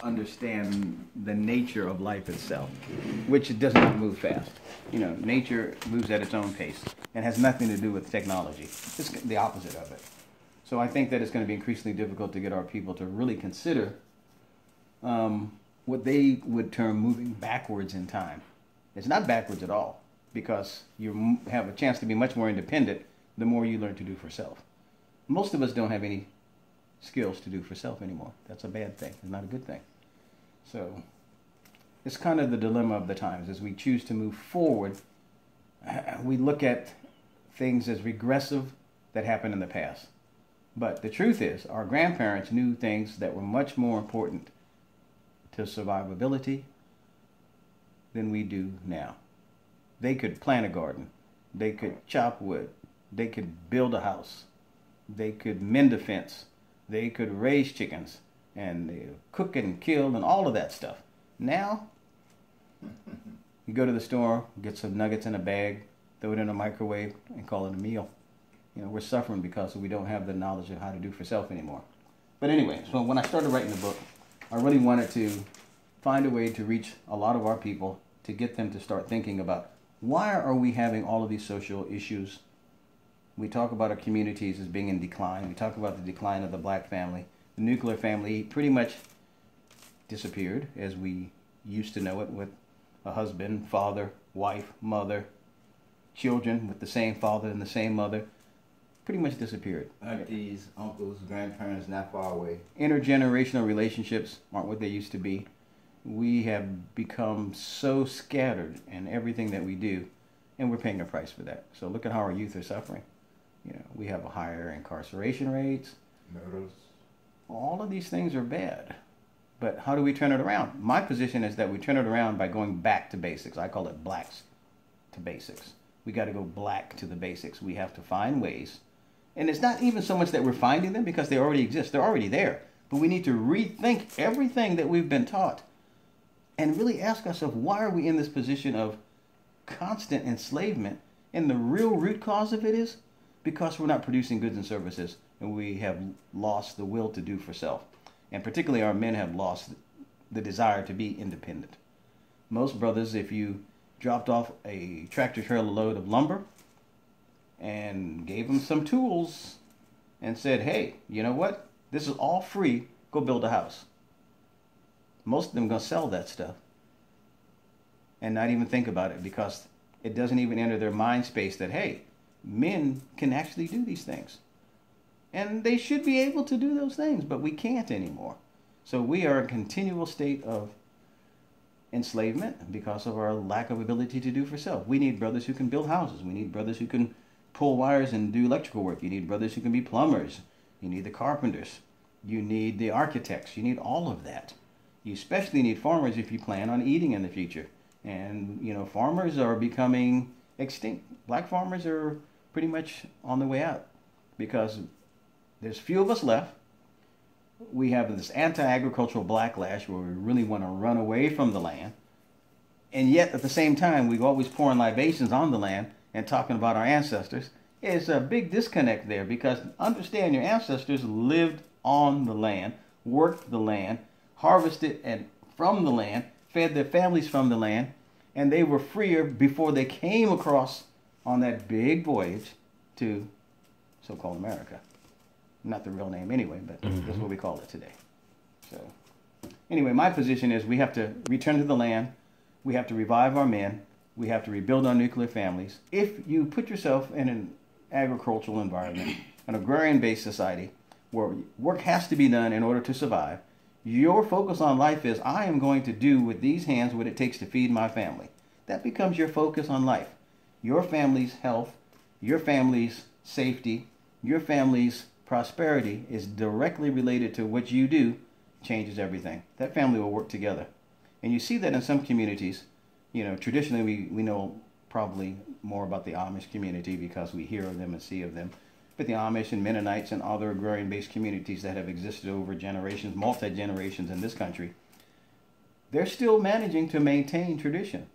understand the nature of life itself, which it does not move fast. You know, nature moves at its own pace and has nothing to do with technology. It's the opposite of it. So I think that it's going to be increasingly difficult to get our people to really consider what they would term moving backwards in time. It's not backwards at all, because you have a chance to be much more independent the more you learn to do for self. Most of us don't have any skills to do for self anymore. That's a bad thing. It's not a good thing. So it's kind of the dilemma of the times. As we choose to move forward, we look at things as regressive that happened in the past. But the truth is, our grandparents knew things that were much more important to survivability than we do now. They could plant a garden. They could chop wood. They could build a house. They could mend a fence. They could raise chickens. And they cook and kill and all of that stuff. Now, you go to the store, get some nuggets in a bag, throw it in a microwave, and call it a meal. You know, we're suffering because we don't have the knowledge of how to do for self anymore. But anyway, so when I started writing the book, I really wanted to find a way to reach a lot of our people, to get them to start thinking about, why are we having all of these social issues? We talk about our communities as being in decline. We talk about the decline of the black family. The nuclear family pretty much disappeared as we used to know it, with a husband, father, wife, mother, children with the same father and the same mother. Pretty much disappeared. Aunties, uncles, grandparents not far away. Intergenerational relationships aren't what they used to be. We have become so scattered in everything that we do, and we're paying a price for that. So look at how our youth are suffering. You know, we have higher incarceration rates. Murders. All of these things are bad. But how do we turn it around? My position is that we turn it around by going back to basics. I call it blacks to basics. We got to go black to the basics. We have to find ways. And it's not even so much that we're finding them, because they already exist. They're already there. But we need to rethink everything that we've been taught and really ask ourselves, why are we in this position of constant enslavement? And the real root cause of it is because we're not producing goods and services, and we have lost the will to do for self. And particularly our men have lost the desire to be independent. Most brothers, if you dropped off a tractor trailer load of lumber and gave them some tools and said, hey, you know what? This is all free. Go build a house. Most of them are going to sell that stuff and not even think about it, because it doesn't even enter their mind space that, hey, men can actually do these things. And they should be able to do those things, but we can't anymore. So we are in a continual state of enslavement because of our lack of ability to do for self. We need brothers who can build houses. We need brothers who can pull wires and do electrical work. You need brothers who can be plumbers. You need the carpenters. You need the architects. You need all of that. You especially need farmers if you plan on eating in the future. And, you know, farmers are becoming extinct. Black farmers are pretty much on the way out because there's few of us left. We have this anti-agricultural backlash where we really want to run away from the land. And yet, at the same time, we're always pouring libations on the land and talking about our ancestors. It's a big disconnect there, because understand, your ancestors lived on the land, worked the land, harvested and from the land, fed their families from the land, and they were freer before they came across on that big voyage to so-called America. Not the real name anyway, but that's what we call it today. So anyway, my position is we have to return to the land. We have to revive our men. We have to rebuild our nuclear families. If you put yourself in an agricultural environment, an agrarian-based society, where work has to be done in order to survive, your focus on life is, I am going to do with these hands what it takes to feed my family. That becomes your focus on life. Your family's health, your family's safety, your family's prosperity is directly related to what you do. Changes everything. That family will work together. And you see that in some communities. You know, traditionally we know probably more about the Amish community because we hear of them and see of them. But the Amish and Mennonites and other agrarian-based communities that have existed over generations, multi-generations in this country, they're still managing to maintain tradition.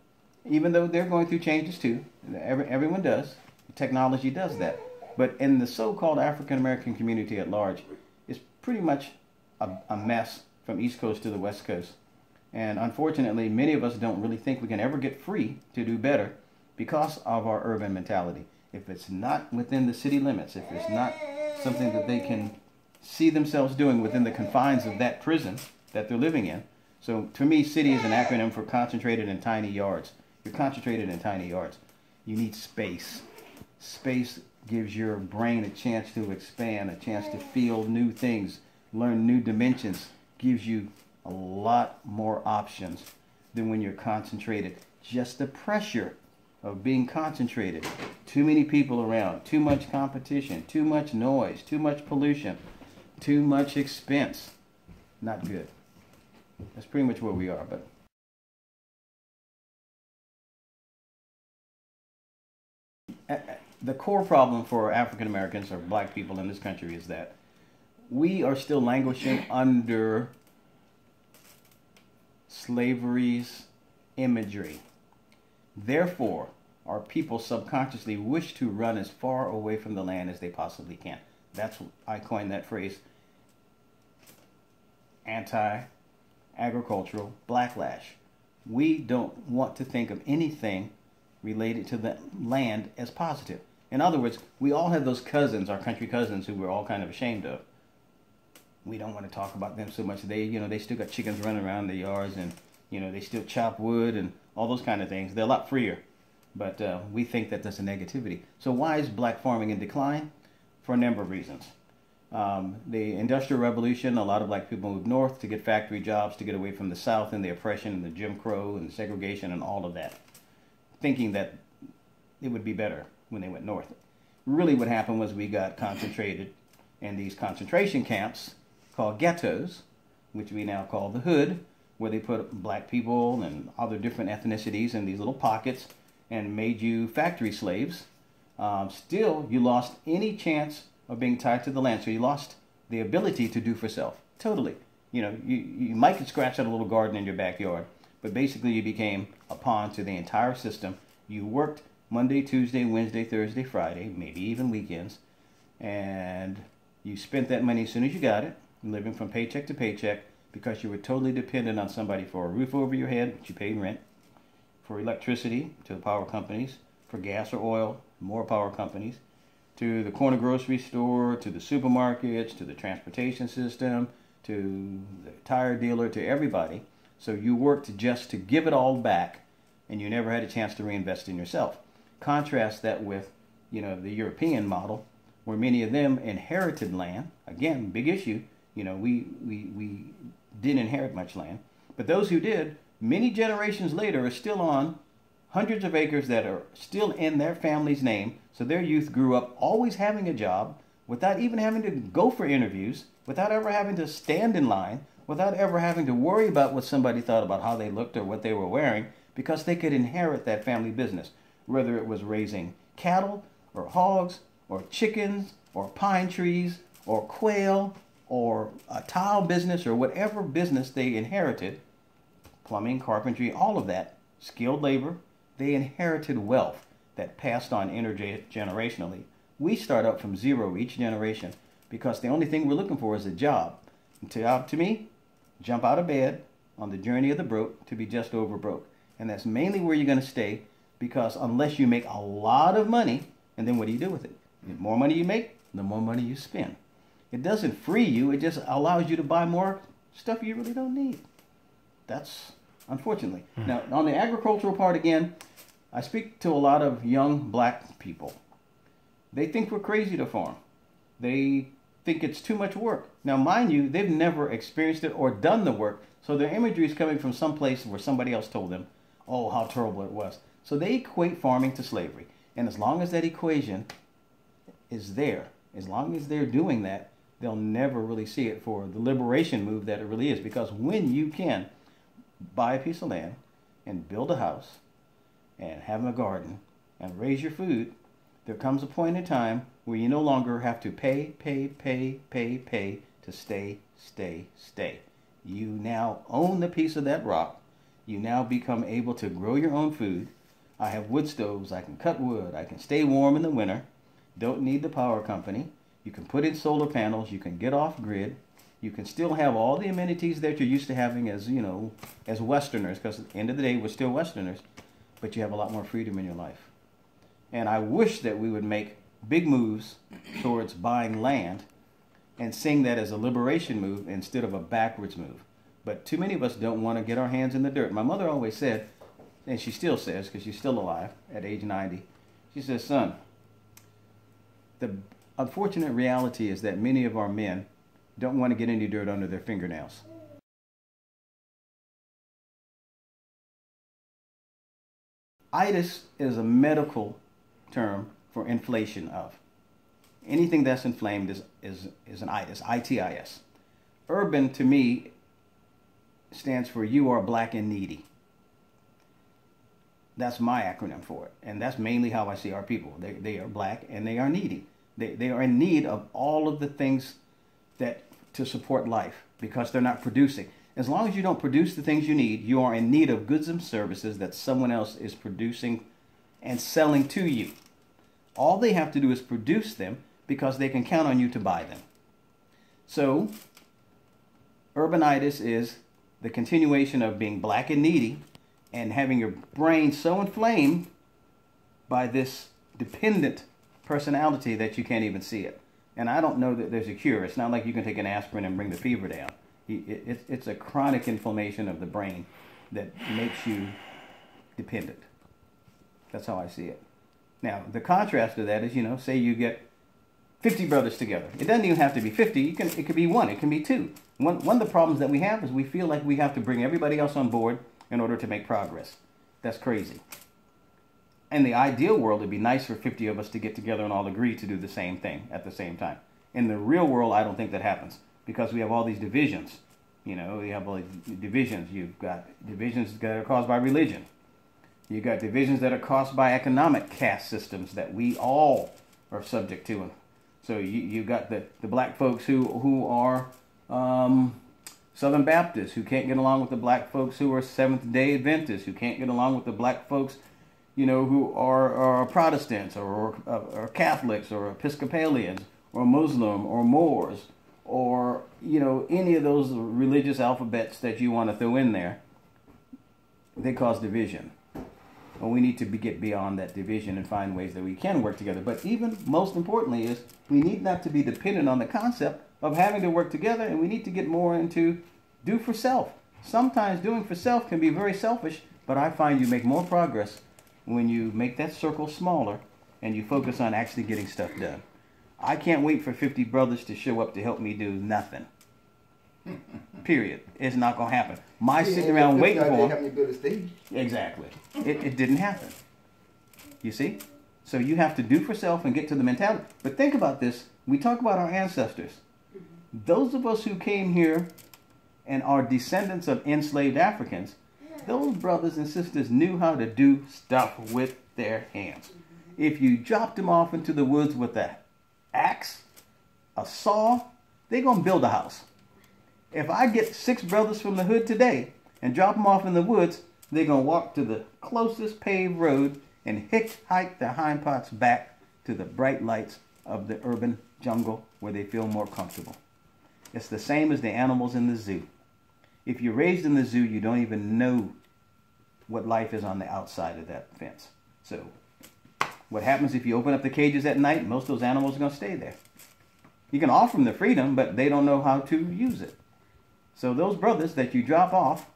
Even though they're going through changes too. Everyone does. Technology does that. But in the so-called African-American community at large, it's pretty much a mess from East Coast to the West Coast. And unfortunately, many of us don't really think we can ever get free to do better because of our urban mentality. If it's not within the city limits, if it's not something that they can see themselves doing within the confines of that prison that they're living in. So to me, city is an acronym for concentrated in tiny yards. You're concentrated in tiny yards. You need space. Space gives your brain a chance to expand, a chance to feel new things, learn new dimensions, gives you a lot more options than when you're concentrated. Just the pressure of being concentrated. Too many people around, too much competition, too much noise, too much pollution, too much expense. Not good. That's pretty much where we are. But the core problem for African Americans or black people in this country is that we are still languishing under slavery's imagery. Therefore, our people subconsciously wish to run as far away from the land as they possibly can. That's I coined that phrase, anti-agricultural backlash. We don't want to think of anything related to the land as positive. In other words, we all have those cousins, our country cousins, who we're all kind of ashamed of. We don't want to talk about them so much. They still got chickens running around the yards, and they still chop wood and all those kind of things. They're a lot freer, but we think that that's a negativity. So why is black farming in decline? For a number of reasons. The Industrial Revolution, a lot of black people moved north to get factory jobs, to get away from the South and the oppression and the Jim Crow and the segregation and all of that, thinking that it would be better when they went north. Really what happened was we got concentrated in these concentration camps called ghettos, which we now call the hood, where they put black people and other different ethnicities in these little pockets and made you factory slaves. Still, you lost any chance of being tied to the land. So you lost the ability to do for self. Totally. You might could scratch out a little garden in your backyard, but basically you became a pawn to the entire system. You worked Monday, Tuesday, Wednesday, Thursday, Friday, maybe even weekends, and you spent that money as soon as you got it, living from paycheck to paycheck, because you were totally dependent on somebody for a roof over your head, which you paid rent, for electricity to the power companies, for gas or oil, more power companies, to the corner grocery store, to the supermarkets, to the transportation system, to the tire dealer, to everybody. So you worked just to give it all back, and you never had a chance to reinvest in yourself. Contrast that with, the European model, where many of them inherited land. Again, big issue. We didn't inherit much land, but those who did, many generations later, are still on hundreds of acres that are still in their family's name. So their youth grew up always having a job, without even having to go for interviews, without ever having to stand in line, without ever having to worry about what somebody thought about how they looked or what they were wearing, because they could inherit that family business, whether it was raising cattle or hogs or chickens or pine trees or quail or a tile business or whatever business they inherited, plumbing, carpentry, all of that, skilled labor. They inherited wealth that passed on intergenerationally. We start up from zero each generation because the only thing we're looking for is a job. To me, jump out of bed on the journey of the broke to be just over broke. And that's mainly where you're going to stay, because unless you make a lot of money, and then what do you do with it? The more money you make, the more money you spend. It doesn't free you. It just allows you to buy more stuff you really don't need. That's unfortunately. Now, on the agricultural part again, I speak to a lot of young black people. They think we're crazy to farm. They think it's too much work. Now, mind you, they've never experienced it or done the work, so their imagery is coming from some place where somebody else told them, oh, how terrible it was. So they equate farming to slavery. And as long as that equation is there, as long as they're doing that, they'll never really see it for the liberation move that it really is. Because when you can buy a piece of land and build a house and have a garden and raise your food, there comes a point in time where you no longer have to pay to stay. You now own the piece of that rock. You now become able to grow your own food. I have wood stoves. I can cut wood. I can stay warm in the winter. Don't need the power company. You can put in solar panels. You can get off grid. You can still have all the amenities that you're used to having as, you know, as Westerners, because at the end of the day, we're still Westerners, but you have a lot more freedom in your life. And I wish that we would make big moves towards buying land and seeing that as a liberation move instead of a backwards move. But too many of us don't want to get our hands in the dirt. My mother always said, and she still says, because she's still alive at age 90, she says, son, the unfortunate reality is that many of our men don't want to get any dirt under their fingernails. ITIS is a medical term for inflation of. Anything that's inflamed is an ITIS, ITIS. Urban, to me, stands for you are black and needy. That's my acronym for it. And that's mainly how I see our people. They are black and they are needy. They are in need of all of the things that to support life because they're not producing. As long as you don't produce the things you need, you are in need of goods and services that someone else is producing and selling to you. All they have to do is produce them because they can count on you to buy them. So, urbanitis is the continuation of being black and needy and having your brain so inflamed by this dependent personality that you can't even see it. And I don't know that there's a cure. It's not like you can take an aspirin and bring the fever down. It's a chronic inflammation of the brain that makes you dependent. That's how I see it. Now, the contrast to that is, you know, say you get 50 brothers together. It doesn't even have to be 50. It could be one. It can be two. One of the problems that we have is we feel like we have to bring everybody else on board in order to make progress. That's crazy. In the ideal world, it'd be nice for 50 of us to get together and all agree to do the same thing at the same time. In the real world, I don't think that happens because we have all these divisions. You know, we have all these divisions. You've got divisions that are caused by religion. You've got divisions that are caused by economic caste systems that we all are subject to. So you got the black folks who are Southern Baptists, who can't get along with the black folks who are Seventh-day Adventists, who can't get along with the black folks, you know, who are Protestants or Catholics or Episcopalians or Muslim or Moors or, you know, any of those religious alphabets that you want to throw in there. They cause division. And we need to get beyond that division and find ways that we can work together. But even most importantly is we need not to be dependent on the concept of having to work together, and we need to get more into do for self. Sometimes doing for self can be very selfish, but I find you make more progress when you make that circle smaller and you focus on actually getting stuff done. I can't wait for 50 brothers to show up to help me do nothing. Period. It's not going to happen. My sitting around waiting for them. Exactly. It didn't happen. You see? So you have to do for self and get to the mentality. But think about this. We talk about our ancestors. Those of us who came here and are descendants of enslaved Africans, those brothers and sisters knew how to do stuff with their hands. If you dropped them off into the woods with an axe, a saw, they're going to build a house. If I get 6 brothers from the hood today and drop them off in the woods, they're going to walk to the closest paved road and hitchhike their hindparts back to the bright lights of the urban jungle where they feel more comfortable. It's the same as the animals in the zoo. If you're raised in the zoo, you don't even know what life is on the outside of that fence. So what happens if you open up the cages at night? Most of those animals are going to stay there. You can offer them the freedom, but they don't know how to use it. So those brothers that you drop off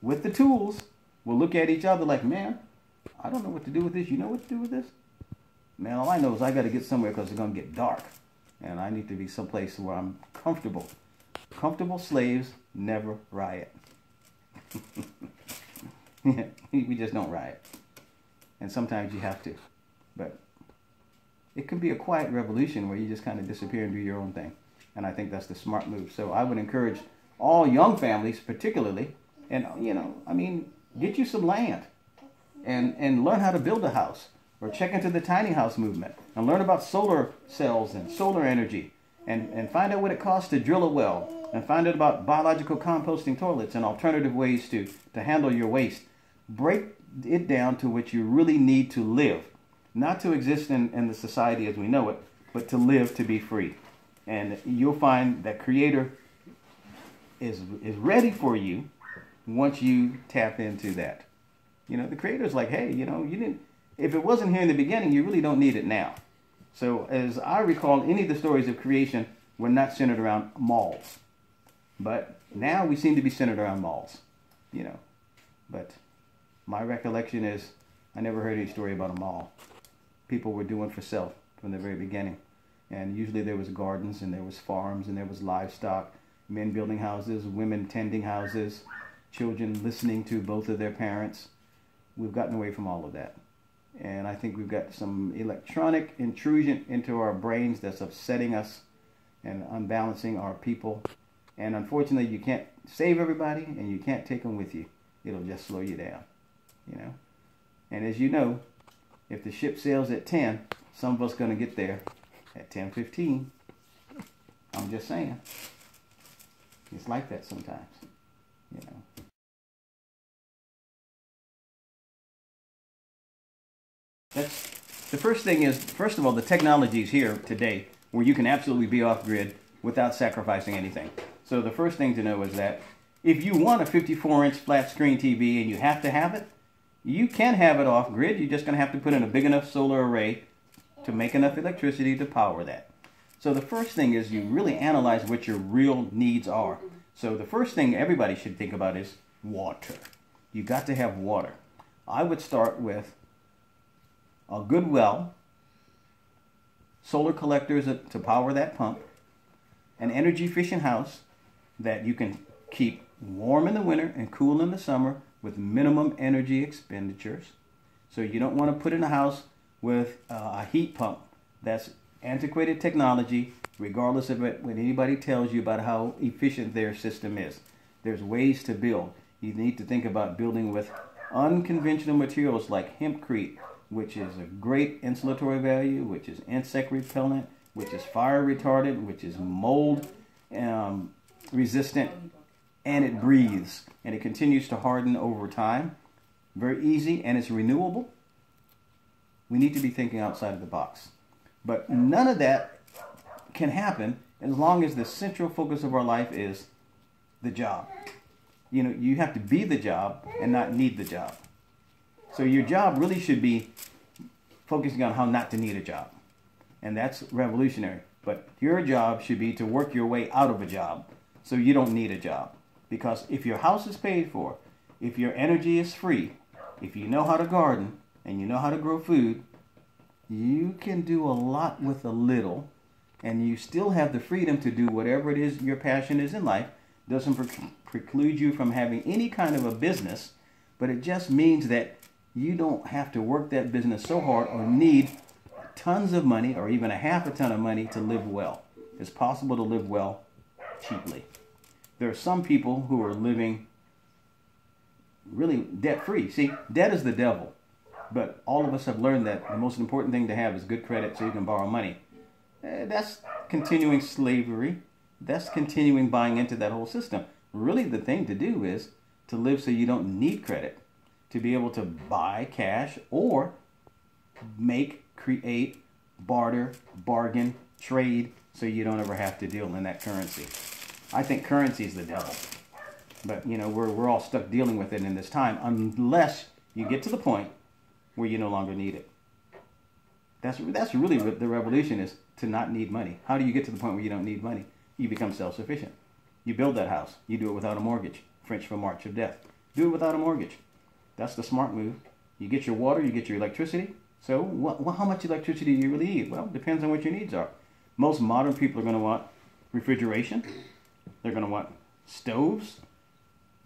with the tools will look at each other like, man, I don't know what to do with this. You know what to do with this? Man, all I know is I got to get somewhere because it's going to get dark. And I need to be someplace where I'm comfortable. Comfortable slaves never riot. We just don't riot. And sometimes you have to. But it can be a quiet revolution where you just kind of disappear and do your own thing. And I think that's the smart move. So I would encourage all young families particularly, and, you know, I mean, get you some land and learn how to build a house. Or check into the tiny house movement and learn about solar cells and solar energy and find out what it costs to drill a well and find out about biological composting toilets and alternative ways to handle your waste. Break it down to what you really need to live, not to exist in the society as we know it, but to live to be free. And you'll find that Creator is ready for you once you tap into that. You know, the Creator's like, hey, you know, you didn't, if it wasn't here in the beginning, you really don't need it now. So as I recall, any of the stories of creation were not centered around malls. But now we seem to be centered around malls, you know. But my recollection is I never heard any story about a mall. People were doing for self from the very beginning. And usually there was gardens and there was farms and there was livestock, men building houses, women tending houses, children listening to both of their parents. We've gotten away from all of that. And I think we've got some electronic intrusion into our brains that's upsetting us and unbalancing our people. And unfortunately, you can't save everybody and you can't take them with you. It'll just slow you down, you know. And as you know, if the ship sails at 10, some of us going to get there at 10:15. I'm just saying. It's like that sometimes, you know. That's the first thing is, first of all, the technology is here today where you can absolutely be off-grid without sacrificing anything. So the first thing to know is that if you want a 54-inch flat screen TV and you have to have it, you can have it off-grid. You're just going to have to put in a big enough solar array to make enough electricity to power that. So the first thing is you really analyze what your real needs are. So the first thing everybody should think about is water. You got to have water. I would start with a good well, solar collectors to power that pump, an energy efficient house that you can keep warm in the winter and cool in the summer with minimum energy expenditures. So you don't want to put in a house with a heat pump that's antiquated technology, regardless of what anybody tells you about how efficient their system is. There's ways to build. You need to think about building with unconventional materials like hempcrete, which is a great insulatory value, which is insect repellent, which is fire retardant, which is mold resistant, and it breathes and it continues to harden over time. Very easy, and it's renewable. We need to be thinking outside of the box. But none of that can happen as long as the central focus of our life is the job. You know, you have to be the job and not need the job. So your job really should be focusing on how not to need a job. And that's revolutionary. But your job should be to work your way out of a job so you don't need a job. Because if your house is paid for, if your energy is free, if you know how to garden and you know how to grow food, you can do a lot with a little, and you still have the freedom to do whatever it is your passion is in life. Doesn't preclude you from having any kind of a business, but it just means that you don't have to work that business so hard or need tons of money or even a half a ton of money to live well. It's possible to live well cheaply. There are some people who are living really debt-free. See, debt is the devil. But all of us have learned that the most important thing to have is good credit so you can borrow money. That's continuing slavery. That's continuing buying into that whole system. Really, the thing to do is to live so you don't need credit, to be able to buy cash or make, create, barter, bargain, trade, so you don't ever have to deal in that currency. I think currency is the devil. But, you know, we're all stuck dealing with it in this time unless you get to the point where you no longer need it. That's really what the revolution is, to not need money. How do you get to the point where you don't need money? You become self-sufficient. You build that house. You do it without a mortgage. French for March of Death. Do it without a mortgage. That's the smart move. You get your water, you get your electricity. So how much electricity do you really need? Well, it depends on what your needs are. Most modern people are going to want refrigeration. They're going to want stoves.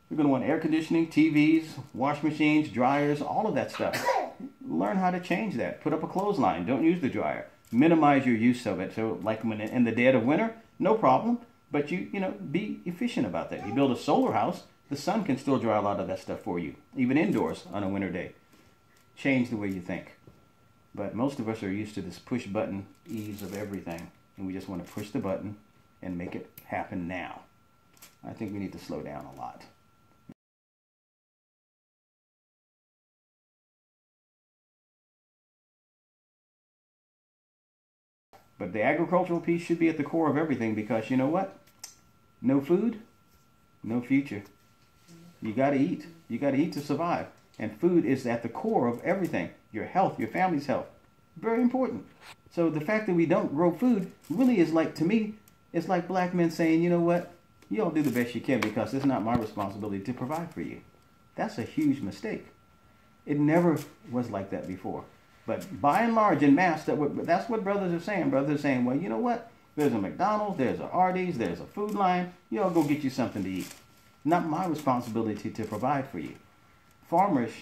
They're going to want air conditioning, TVs, wash machines, dryers, all of that stuff. Learn how to change that. Put up a clothesline. Don't use the dryer. Minimize your use of it. So like when in the dead of winter, no problem. But you know, be efficient about that. You build a solar house, the sun can still dry a lot of that stuff for you, even indoors on a winter day. Change the way you think. But most of us are used to this push button ease of everything. And we just want to push the button and make it happen now. I think we need to slow down a lot. But the agricultural piece should be at the core of everything, because you know what? No food, no future. You got to eat. You got to eat to survive. And food is at the core of everything. Your health, your family's health. Very important. So the fact that we don't grow food really is like, to me, it's like black men saying, you know what? You all do the best you can because it's not my responsibility to provide for you. That's a huge mistake. It never was like that before. But by and large, in mass, that's what brothers are saying. Brothers are saying, well, you know what? There's a McDonald's, there's a Arby's, there's a Food Line. You all go get you something to eat. Not my responsibility to provide for you. Farmers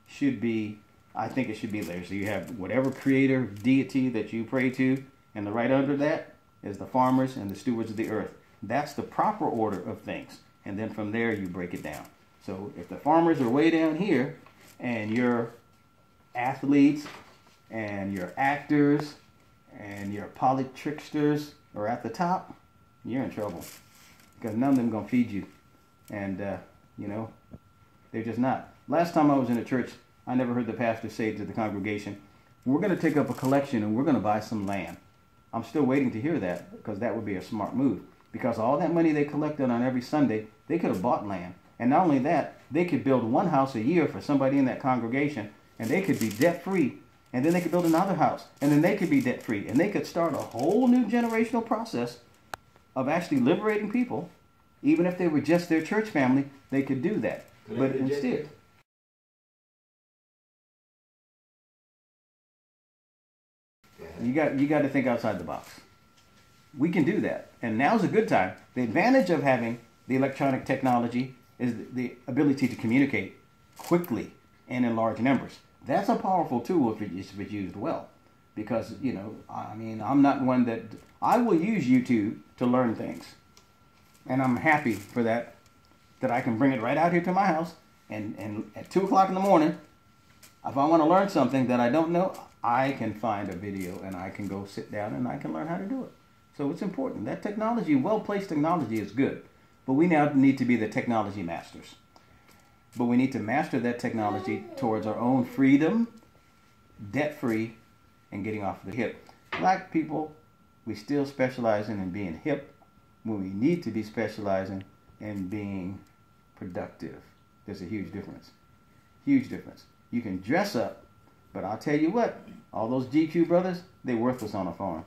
should be, I think it should be there. So you have whatever creator, deity that you pray to, and right under that is the farmers and the stewards of the earth. That's the proper order of things. And then from there, you break it down. So if the farmers are way down here, and your athletes and your actors and your politricksters are at the top, you're in trouble, because none of them gonna feed you. And you know, they're just not. Last time I was in a church, I never heard the pastor say to the congregation, we're going to take up a collection and we're going to buy some land. I'm still waiting to hear that, because that would be a smart move, because all that money they collected on every Sunday, they could have bought land. And not only that, they could build one house a year for somebody in that congregation, and they could be debt-free. And then they could build another house, and then they could be debt-free. And they could start a whole new generational process of actually liberating people. Even if they were just their church family, they could do that. But instead, you got to think outside the box. We can do that. And now's a good time. The advantage of having the electronic technology is the ability to communicate quickly and in large numbers. That's a powerful tool if it's used well. Because, you know, I mean, I'm not one that... I will use YouTube to learn things. And I'm happy for that I can bring it right out here to my house. And at 2 o'clock in the morning, if I want to learn something that I don't know, I can find a video and I can go sit down and I can learn how to do it. So it's important. That technology, well-placed technology, is good. But we now need to be the technology masters. But we need to master that technology towards our own freedom, debt-free, and getting off the hip. Black people, we still specialize in being hip when we need to be specializing in being productive. There's a huge difference. Huge difference. You can dress up, but I'll tell you what, all those GQ brothers, they're worthless on a farm.